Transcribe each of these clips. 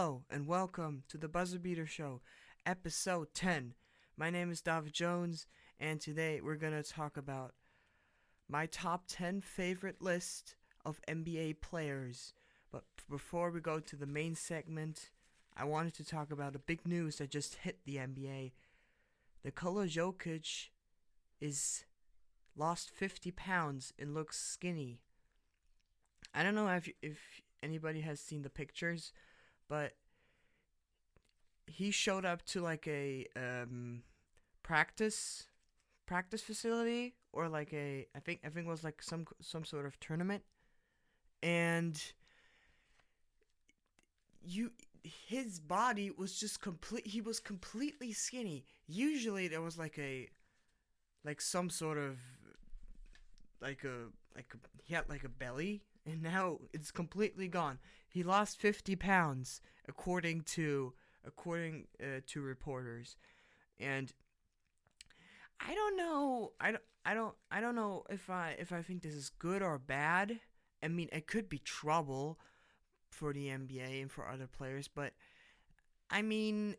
Hello and welcome to the Buzzerbeater Show, episode 10. My name is David Jones, and today we're going to talk about my top 10 favorite list of NBA players. But before we go to the main segment, I wanted to talk about the big news that just hit the NBA. Nikola Jokic is lost 50 pounds and looks skinny. I don't know if anybody has seen the pictures, but he showed up to like a practice facility, or like I think it was like some sort of tournament, and his body was just he was completely skinny. Usually there was like some sort of he had like a belly, and now it's completely gone. He lost 50 pounds according to reporters, and I don't know. I don't know if I think this is good or bad. I mean, it could be trouble for the NBA and for other players, but I mean,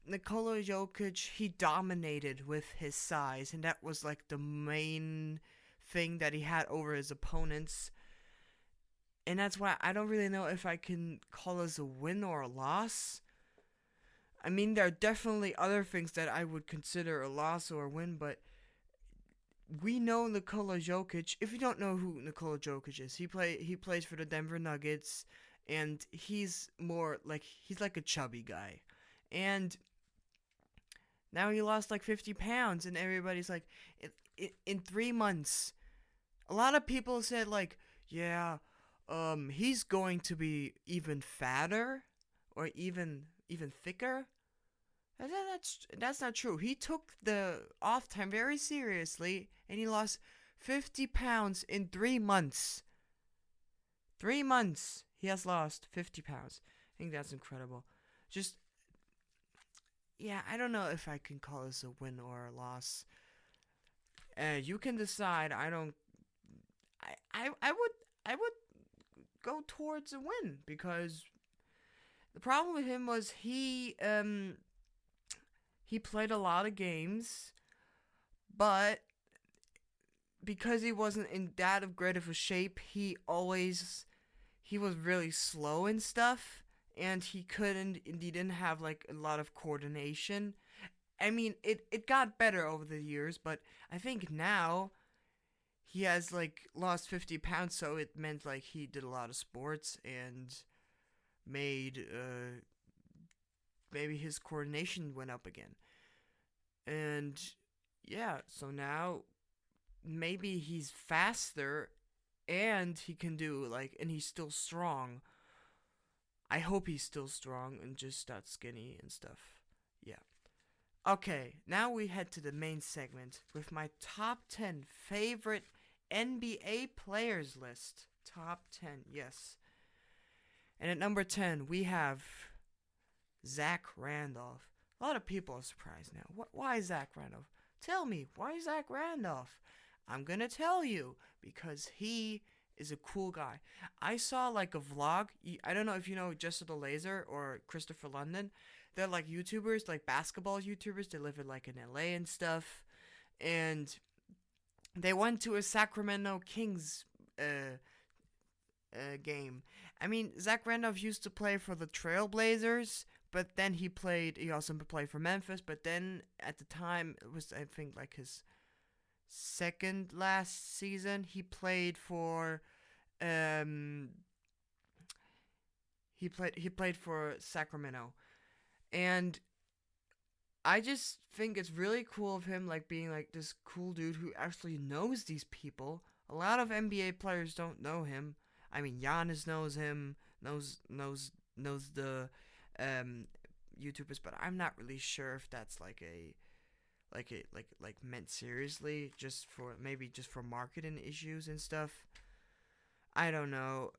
Nikola Jokic, he dominated with his size, and that was like the main thing that he had over his opponents. And that's why I don't really know if I can call this a win or a loss. I mean, there are definitely other things that I would consider a loss or a win, but we know Nikola Jokic. If you don't know who Nikola Jokic is, he plays for the Denver Nuggets, and he's like a chubby guy. And now he lost like 50 pounds, and everybody's like, in 3 months. A lot of people said like, yeah, he's going to be even fatter or even thicker. That's not true. He took the off time very seriously, and he lost 50 pounds in 3 months. 3 months, he has lost 50 pounds. I think that's incredible. Just, yeah, I don't know if I can call this a win or a loss. You can decide. I would go towards a win, because the problem with him was he played a lot of games, but because he wasn't in that great of a shape, he was really slow and stuff, and he didn't have like a lot of coordination. I mean, it got better over the years, but I think now he has like lost 50 pounds, so it meant like he did a lot of sports and made maybe his coordination went up again. And yeah, so now maybe he's faster, and he can do and he's still strong. I hope he's still strong and just not skinny and stuff. Yeah. Okay, now we head to the main segment with my top 10 favorite NBA players list. Top 10, yes. And at number 10, we have Zach Randolph. A lot of people are surprised now. Why Zach Randolph? Tell me, why Zach Randolph? I'm gonna tell you, because he is a cool guy. I saw like a vlog. I don't know if you know Jester the Laser or Christopher London. They're like YouTubers, like basketball YouTubers. They live in like in LA and stuff. And they went to a Sacramento Kings game. I mean, Zach Randolph used to play for the Trailblazers, but then he also played for Memphis, but then at the time, it was, I think, like his second last season, he played for, he played for Sacramento. And I just think it's really cool of him, like, being like this cool dude who actually knows these people. A lot of NBA players don't know him. I mean, Giannis knows him, knows the YouTubers, but I'm not really sure if that's like meant seriously, just for marketing issues and stuff. I don't know.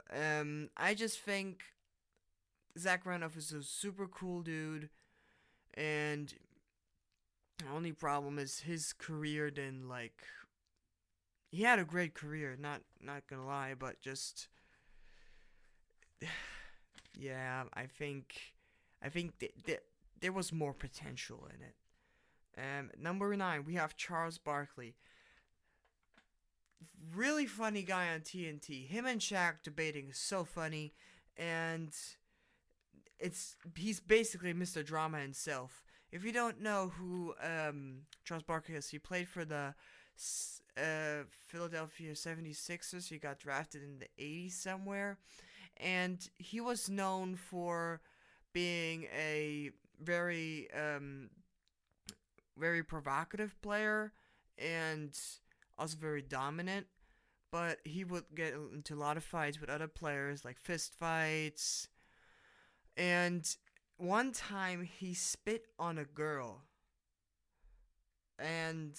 I just think Zach Randolph is a super cool dude, and the only problem is his career didn't he had a great career, not gonna lie, but just Yeah, I think there was more potential in it. Number 9, we have Charles Barkley. Really funny guy on TNT. Him and Shaq debating is so funny, and he's basically Mr. Drama himself. If you don't know who Charles Barkley is, he played for the Philadelphia 76ers. He got drafted in the 80s somewhere, and he was known for being a very provocative player and also very dominant. But he would get into a lot of fights with other players, like fist fights. And one time he spit on a girl, and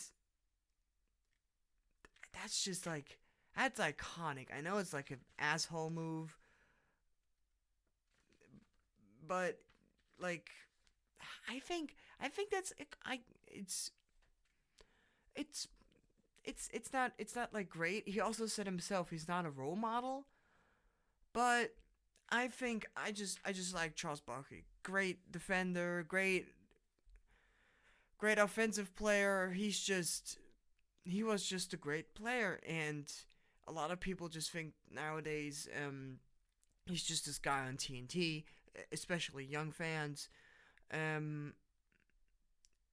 that's just like that's iconic. I know it's like an asshole move, but like I think that's I it's it's not like great. He also said himself he's not a role model, but I just like Charles Barkley. Great defender, great offensive player. He was just a great player, and a lot of people just think nowadays he's just this guy on TNT, especially young fans. Um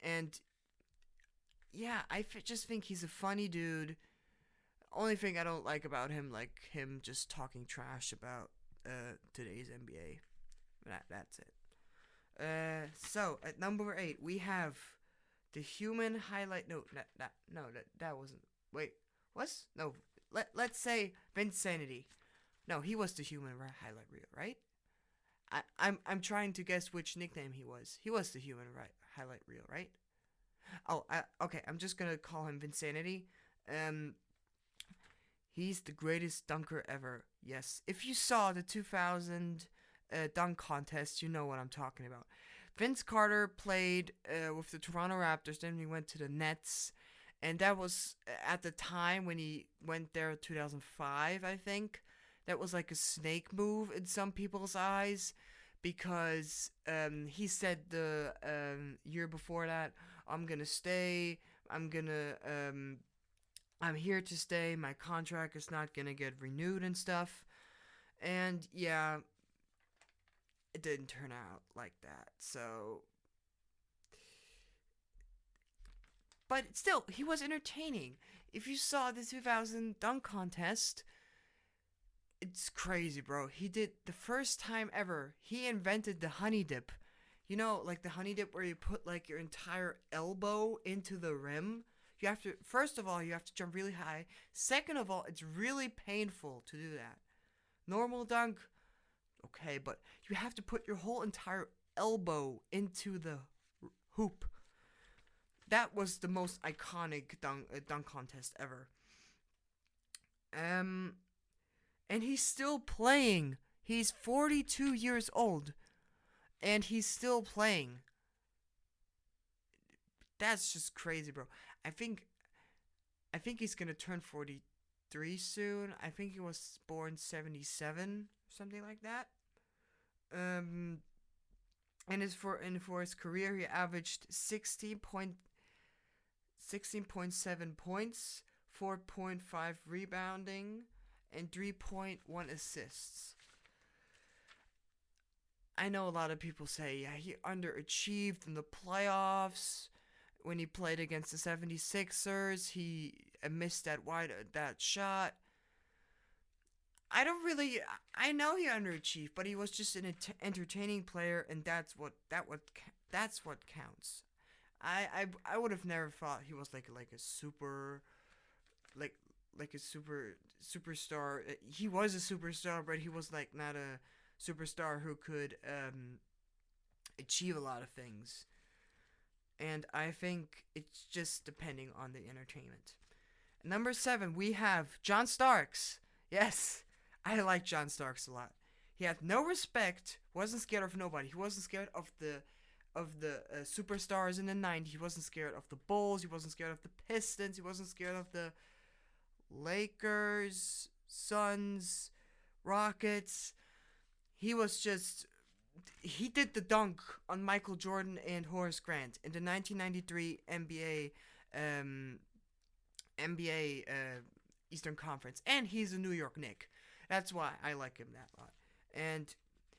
and yeah, just think he's a funny dude. Only thing I don't like about him, like him just talking trash about today's NBA. That's it. So at number 8 we have the human highlight. No, that wasn't. Wait, was no. Let's say Vinsanity. No, he was the human highlight reel, right? I'm trying to guess which nickname he was. He was the human highlight reel, right? Oh, okay. I'm just gonna call him Vinsanity. Um, he's the greatest dunker ever. Yes. If you saw the 2000 dunk contest, you know what I'm talking about. Vince Carter played with the Toronto Raptors, then he went to the Nets, and that was at the time when he went there, 2005, I think. That was like a snake move in some people's eyes, because he said the year before that, I'm gonna stay. I'm here to stay. My contract is not gonna get renewed and stuff. And yeah, it didn't turn out like that. So, but still, he was entertaining. If you saw the 2000 dunk contest, it's crazy, bro. He did the first time ever. He invented the honey dip. You know, like the honey dip where you put like your entire elbow into the rim. You have to first of all, you have to jump really high. Second of all, it's really painful to do that. Normal dunk, okay, but you have to put your whole entire elbow into the hoop. That was the most iconic dunk contest ever. Um, and he's still playing. He's 42 years old, and he's still playing. That's just crazy, bro. I think I think he's gonna turn 43 soon. I think he was born 77, something like that. Um, and for his career, he averaged 16.7 points, 4.5 rebounding, and 3.1 assists. I know a lot of people say, yeah, he underachieved in the playoffs. When he played against the 76ers, he missed that shot. I don't really. I know he underachieved, but he was just an entertaining player, and that's what counts. I would have never thought he was like a super like like a superstar. He was a superstar, but he was like not a superstar who could achieve a lot of things. And I think it's just depending on the entertainment. Number 7, we have John Starks. Yes, I like John Starks a lot. He had no respect, wasn't scared of nobody. He wasn't scared of the superstars in the 90s. He wasn't scared of the Bulls. He wasn't scared of the Pistons. He wasn't scared of the Lakers, Suns, Rockets. he was just he did the dunk on Michael Jordan and Horace Grant in the 1993 NBA Eastern Conference, and he's a New York Knick. That's why I like him that lot. And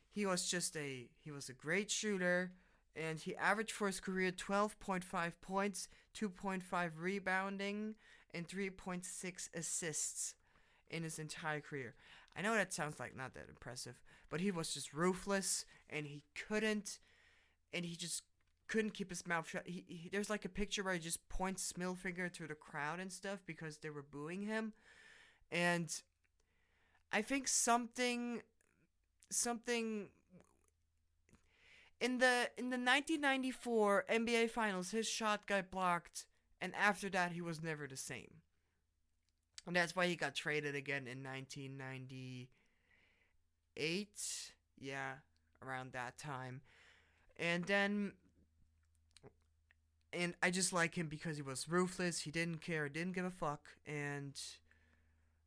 he was a great shooter, and he averaged for his career 12.5 points, 2.5 rebounding, and 3.6 assists in his entire career. I know that sounds like not that impressive, but he was just ruthless, and he just couldn't keep his mouth shut. There's like a picture where he just points his middle finger to the crowd and stuff because they were booing him, and I think something in the 1994 NBA Finals, his shot got blocked, and after that he was never the same. And that's why he got traded again in 1998. Yeah, around that time. And I just like him because he was ruthless. He didn't care, didn't give a fuck, and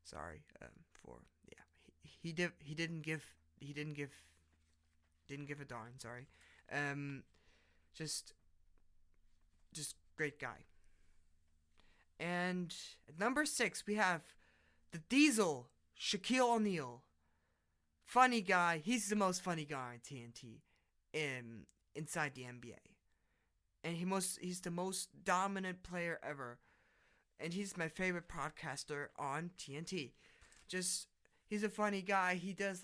sorry for yeah. He didn't give a darn. Sorry. Just great guy. And at number 6, we have the Diesel, Shaquille O'Neal. Funny guy. He's the most funny guy in TNT inside the NBA. And he's the most dominant player ever. And he's my favorite podcaster on TNT. He's a funny guy. He does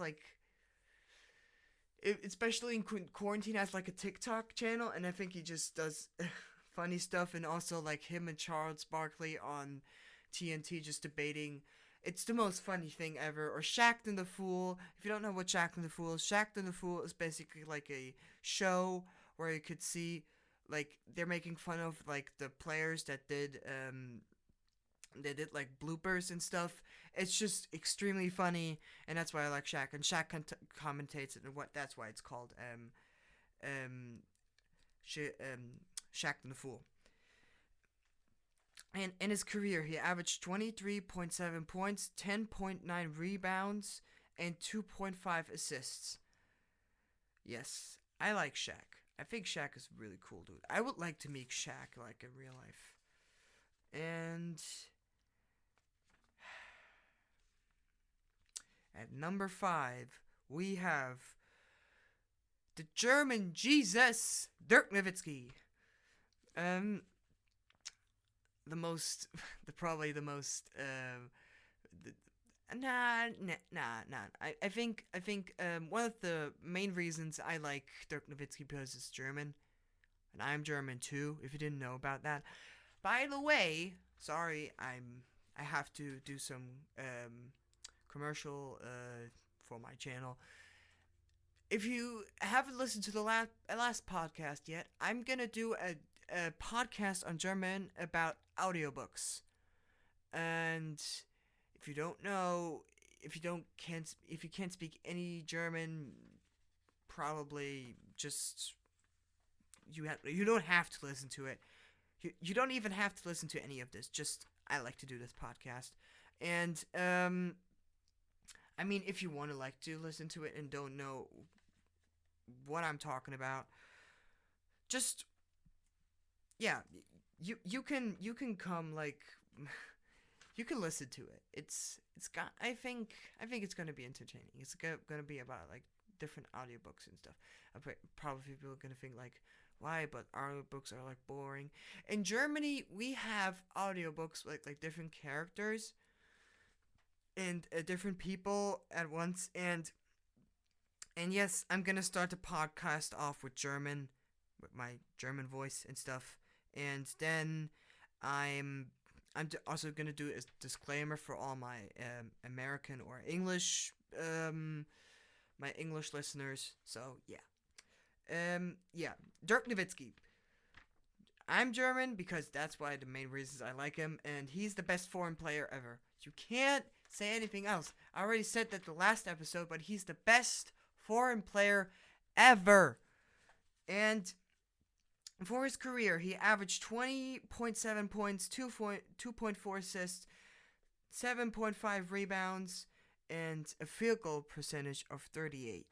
especially in quarantine, has like a TikTok channel, and I think he just does funny stuff, and also like him and Charles Barkley on TNT just debating. It's the most funny thing ever. Or Shaq and the Fool. If you don't know what Shaq and the Fool is basically like a show where you could see like they're making fun of like the players that did they did like bloopers and stuff. It's just extremely funny, and that's why I like Shaq. And Shaq commentates it, and that's why it's called Shaq and the Fool. And in his career, he averaged 23.7 points, 10.9 rebounds, and 2.5 assists. Yes, I like Shaq. I think Shaq is a really cool dude. I would like to meet Shaq like in real life. And at number 5, we have the German Jesus, Dirk Nowitzki. I think one of the main reasons I like Dirk Nowitzki because he's German, and I'm German too. If you didn't know about that. By the way, sorry, I have to do some commercial for my channel. If you haven't listened to the last podcast yet, I'm gonna do a podcast on German about audiobooks. And if you don't know, if you can't speak any German, probably just you don't have to listen to it. You don't even have to listen to any of this. Just I like to do this podcast, and I mean, if you want to like to listen to it and don't know what I'm talking about, just yeah, you can come like you can listen to it. It's got I think it's gonna be entertaining. It's gonna be about like different audiobooks and stuff. Probably people are gonna think like, why? But audiobooks are like boring. In Germany, we have audiobooks like different characters and different people at once. And yes, I'm gonna start the podcast off with German, with my German voice and stuff. And then I'm also gonna do a disclaimer for all my American or English my English listeners. So yeah, Dirk Nowitzki. I'm German because that's why the main reasons I like him, and he's the best foreign player ever. You can't say anything else. I already said that the last episode, but he's the best foreign player ever. And for his career, he averaged 20.7 points, 2.4 assists, 7.5 rebounds, and a field goal percentage of 38.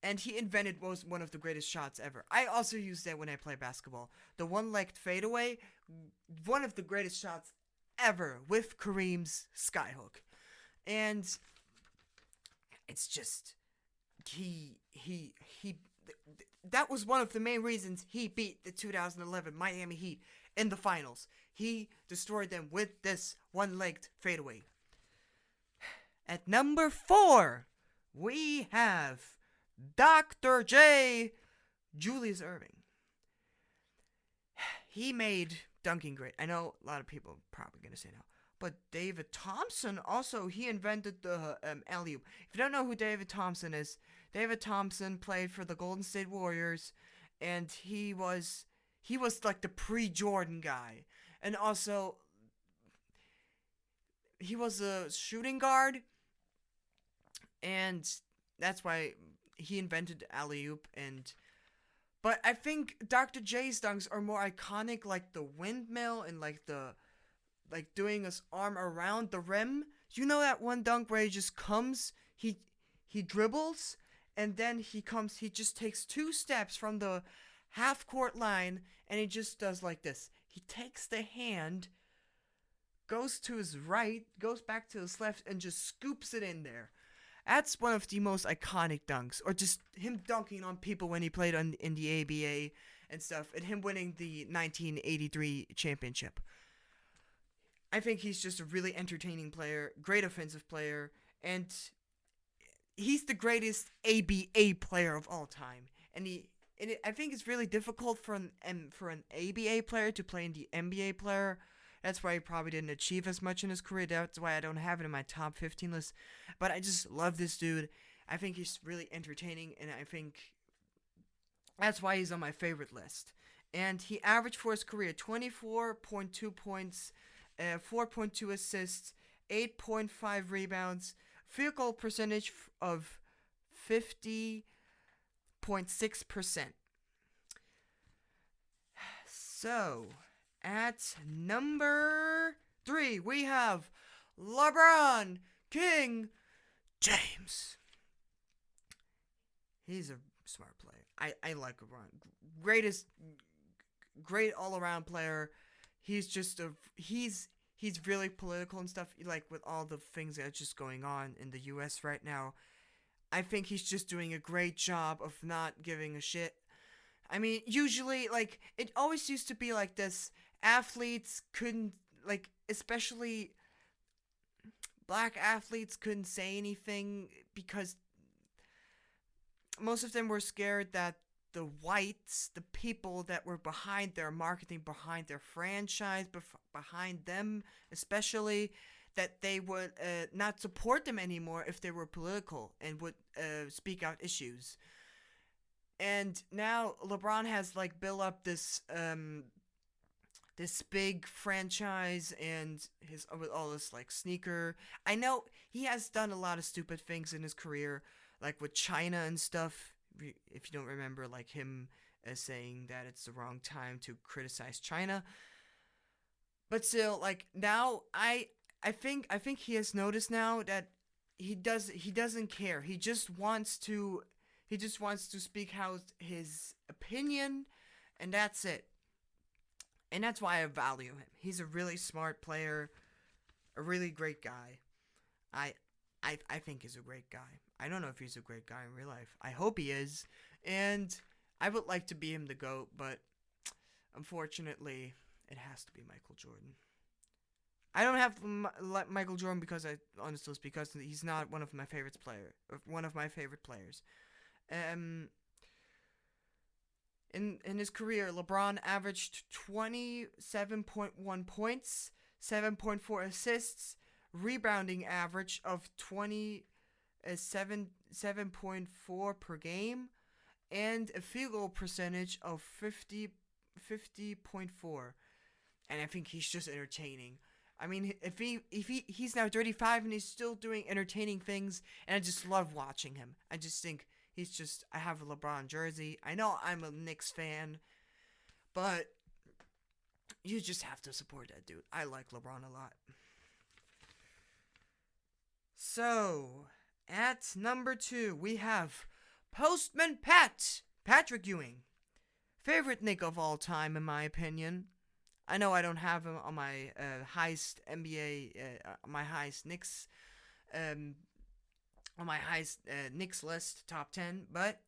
And he invented was one of the greatest shots ever. I also use that when I play basketball. The one-legged fadeaway, one of the greatest shots ever with Kareem's skyhook. And it's just he that was one of the main reasons he beat the 2011 Miami Heat in the finals. He destroyed them with this one-legged fadeaway. At number 4, we have Dr. J. Julius Erving. He made dunking great. I know a lot of people are probably going to say no. But David Thompson also, he invented the alley-oop. If you don't know who David Thompson is, David Thompson played for the Golden State Warriors, and he was like the pre-Jordan guy. And also, he was a shooting guard, and that's why he invented alley-oop. But I think Dr. J's dunks are more iconic, like the windmill and like doing his arm around the rim. You know that one dunk where he just comes, he dribbles, and then he just takes 2 steps from the half-court line, and he just does like this. He takes the hand, goes to his right, goes back to his left, and just scoops it in there. That's one of the most iconic dunks. Or just him dunking on people when he played in the ABA and stuff, and him winning the 1983 championship. I think he's just a really entertaining player, great offensive player, and he's the greatest ABA player of all time. I think it's really difficult for an ABA player to play in the NBA player. That's why he probably didn't achieve as much in his career. That's why I don't have it in my top 15 list. But I just love this dude. I think he's really entertaining, and I think that's why he's on my favorite list. And he averaged for his career 24.2 points, 4.2 assists, 8.5 rebounds, field goal percentage of 50.6%. So, at number 3, we have LeBron King James. He's a smart player. I like LeBron. Great all-around player. He's just he's really political and stuff, like with all the things that are just going on in the US right now. I think he's just doing a great job of not giving a shit. I mean, usually, like, it always used to be like this. Athletes couldn't, like, especially black athletes couldn't say anything because most of them were scared that the whites, the people that were behind their marketing, behind their franchise, behind them especially, that they would not support them anymore if they were political and would speak out issues. And now LeBron has like built up this big franchise and with all this like sneaker. I know he has done a lot of stupid things in his career, like with China and stuff. If you don't remember, like him saying that it's the wrong time to criticize China. But still, like now, I think he has noticed now that he doesn't care. He just wants to speak out his opinion, and that's it. And that's why I value him. He's a really smart player, a really great guy. I think he's a great guy. I don't know if he's a great guy in real life. I hope he is. And I would like to be him the GOAT, but unfortunately, it has to be Michael Jordan. I don't have Michael Jordan because he's not one of my favorite players. In his career, LeBron averaged 27.1 points, 7.4 assists, rebounding average of 7.4 per game, and a field goal percentage of 50.4. And I think he's just entertaining. I mean, if he's now 35 and he's still doing entertaining things, and I just love watching him. I just think I have a LeBron jersey. I know I'm a Knicks fan, but you just have to support that dude. I like LeBron a lot. So, at number 2, we have Postman Patrick Ewing. Favorite Knick of all time, in my opinion. I know I don't have him on my highest NBA, my highest Knicks, on my highest Knicks list, top 10, but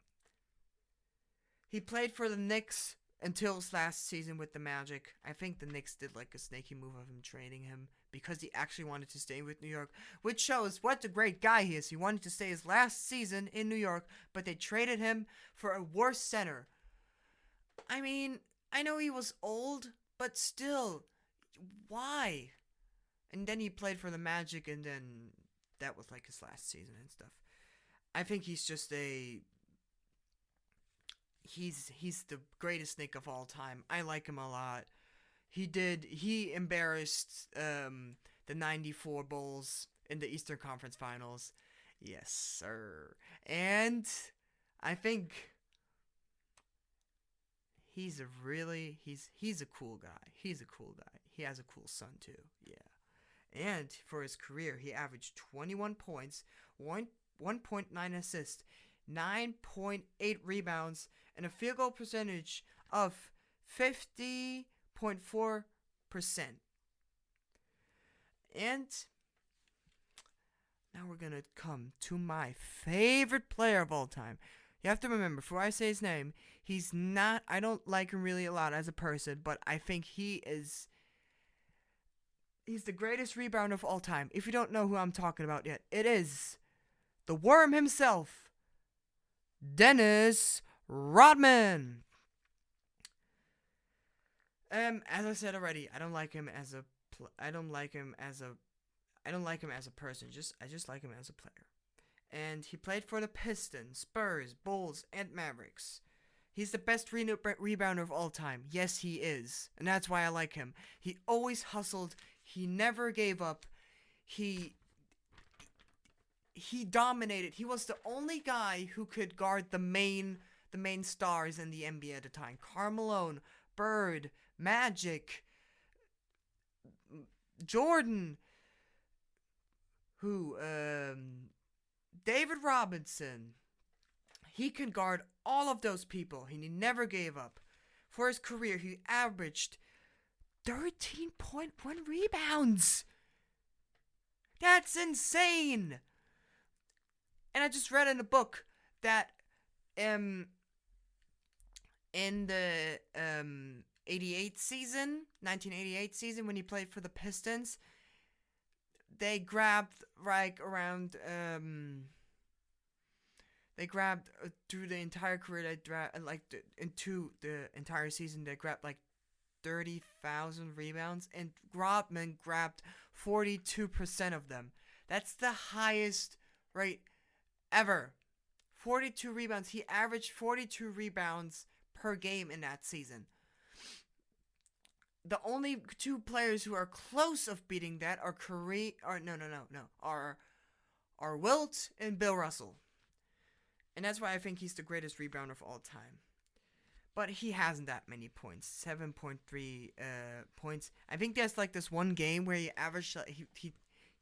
he played for the Knicks until his last season with the Magic. I think the Knicks did like a snaky move of him trading him because he actually wanted to stay with New York, which shows what a great guy he is. He wanted to stay his last season in New York, but they traded him for a worse center. I mean, I know he was old, but still, why? And then he played for the Magic, and then that was like his last season and stuff. I think he's just he's the greatest Knick of all time. I like him a lot. He embarrassed the 94 Bulls in the Eastern Conference Finals. Yes, sir. And I think he's a cool guy. He's a cool guy. He has a cool son too. Yeah. And for his career, he averaged 21 points, 1.9 assists, 9.8 rebounds, and a field goal percentage of 50.4%. And now we're going to come to my favorite player of all time. You have to remember, before I say his name, I don't like him really a lot as a person, but I think he's the greatest rebounder of all time. If you don't know who I'm talking about yet, it is the Worm himself, Dennis Rodman. As I said already, I don't like him as a person. I just like him as a player. And he played for the Pistons, Spurs, Bulls, and Mavericks. He's the best rebounder of all time. Yes, he is. And that's why I like him. He always hustled. He never gave up. He dominated. He was the only guy who could guard the main stars in the NBA at the time. Karl Malone, Bird, Magic, Jordan, David Robinson. He could guard all of those people, and he never gave up. For his career, he averaged 13.1 rebounds. That's insane. And I just read in a book that in the 1988 season, when he played for the Pistons, they grabbed through the entire career, into the entire season, they grabbed like 30,000 rebounds, and Rodman grabbed 42% of them. That's the highest rate ever. 42 rebounds. He averaged 42 rebounds per game in that season. The only two players who are close of beating that are Wilt and Bill Russell. And that's why I think he's the greatest rebounder of all time. But he hasn't that many points. 7.3 points. I think there's like this one game where he averaged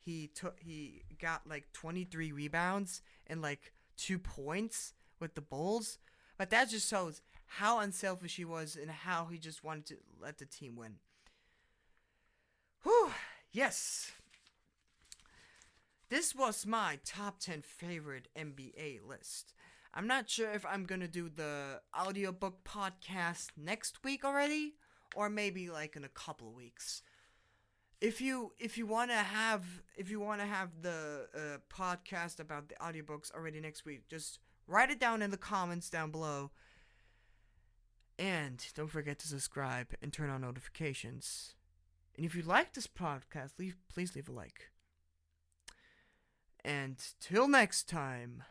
he got like 23 rebounds and like 2 points with the Bulls. But that just shows how unselfish he was and how he just wanted to let the team win. Whew, yes. This was my top 10 favorite NBA list. I'm not sure if I'm going to do the audiobook podcast next week already, or maybe like in a couple weeks. If you want to have the podcast about the audiobooks already next week, just write it down in the comments down below. And don't forget to subscribe and turn on notifications. And if you like this podcast, please leave a like. And till next time.